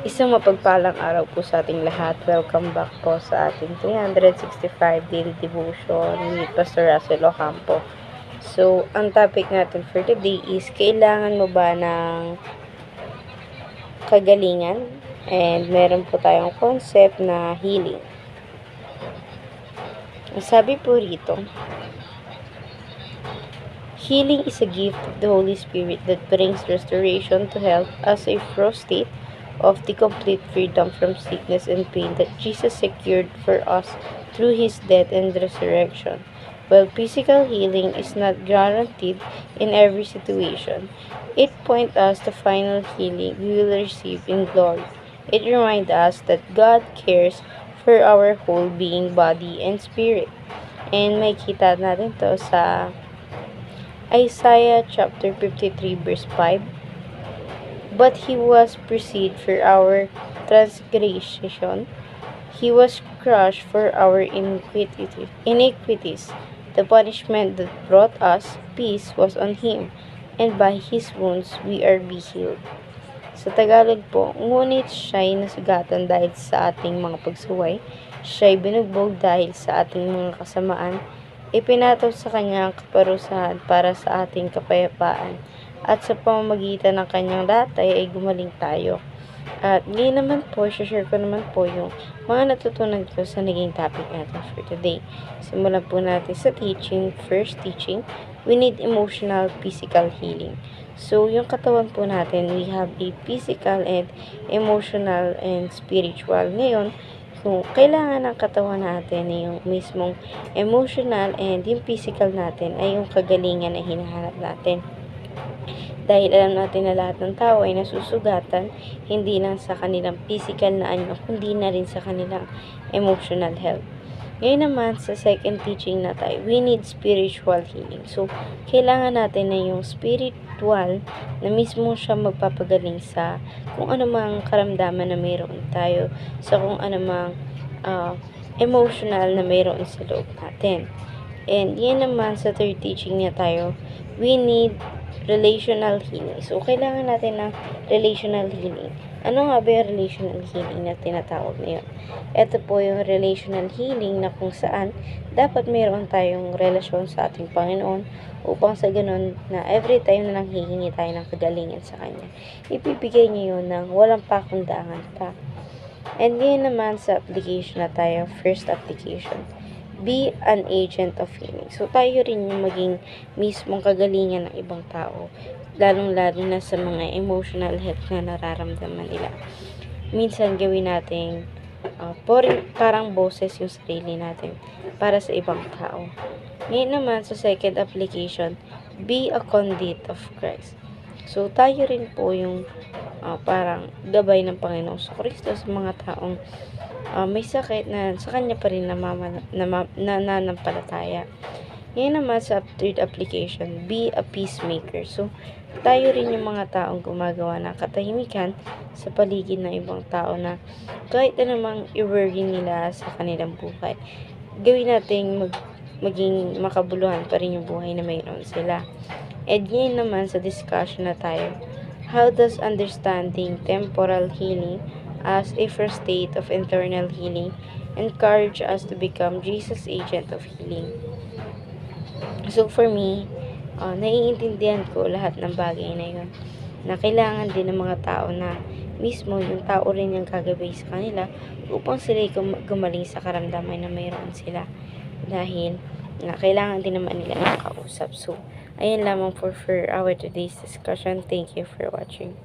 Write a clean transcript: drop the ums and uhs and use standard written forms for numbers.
Isang mapagpalang araw po sa ating lahat. Welcome back po sa ating 365 Daily Devotion with Pastor Russell Ocampo. So, ang topic natin for today is, kailangan mo ba ng kagalingan? And meron po tayong concept na healing. Sabi po rito, healing is a gift of the Holy Spirit that brings restoration to health as a first state of the complete freedom from sickness and pain that Jesus secured for us through His death and resurrection. While physical healing is not guaranteed in every situation, it points us to final healing we will receive in glory. It reminds us that God cares for our whole being, body, and spirit. And may kita natin to sa Isaiah chapter 53 verse 5. But he was bruised for our transgression, he was crushed for our iniquities. The punishment that brought us peace was on him, and by his wounds we are healed. Sa Tagalog po, ngunit siya'y nasugatan dahil sa ating mga pagsuway, siya'y binugbog dahil sa ating mga kasamaan, ipinataw sa kanya ang kaparusahan para sa ating kapayapaan, at sa pamamagitan ng kanyang latay ay gumaling tayo. At ngayon naman po, share ko naman po yung mga natutunan ko sa naging topic natin for today. Simulan po natin sa teaching. First teaching, we need emotional, physical healing. So, yung katawan po natin, we have a physical and emotional and spiritual. Ngayon, kung kailangan ng katawan natin ay yung mismong emotional and yung physical natin ay yung kagalingan na hinahanap natin. Dahil alam natin na lahat ng tao ay nasusugatan, hindi lang sa kanilang physical na anyo, kundi na rin sa kanilang emotional health. Ngayon naman, sa second teaching na tayo, we need spiritual healing. So, kailangan natin na yung spiritual na mismo siya magpapagaling sa kung anumang karamdaman na mayroon tayo, sa kung anumang emotional na mayroon sa loob natin. And yan naman, sa third teaching niya tayo, we need relational healing. So, kailangan natin ng relational healing. Ano nga ba yung relational healing na tinatawag ngayon? Ito po yung relational healing na kung saan dapat mayroon tayong relasyon sa ating Panginoon upang sa ganun na every time na nanghihingi tayo ng kagalingan sa Kanya, ibibigay niya yun ng walang pakundangan pa. And ngayon naman sa application na tayo, first application, be an agent of healing. So, tayo rin yung maging mismong kagalingan ng ibang tao, lalong-lalo na sa mga emotional health na nararamdaman nila. Minsan, gawin natin parang boses yung sarili natin para sa ibang tao. Ngayon naman, sa second application, be a conduit of Christ. So, tayo rin po yung parang gabay ng Panginoon sa Kristo sa mga taong may sakit na sa kanya pa rin nananampalataya. Ngayon naman sa third application, be a peacemaker. So, tayo rin yung mga taong gumagawa ng katahimikan sa paligid ng ibang tao na kahit anumang i-worry nila sa kanilang buhay, gawin natin maging makabuluhan pa rin yung buhay na mayroon sila. And ngayon naman sa discussion na tayo, how does understanding temporal healing as a first state of internal healing encourage us to become Jesus' agent of healing? So for me, naiintindihan ko lahat ng bagay na yun, na kailangan din ng mga tao na mismo yung tao rin yung gagabay sa kanila upang sila gumaling sa karamdaman na mayroon sila, dahil na kailangan din naman nila ng kausap. So, ayan lamang for our today's discussion. Thank you for watching.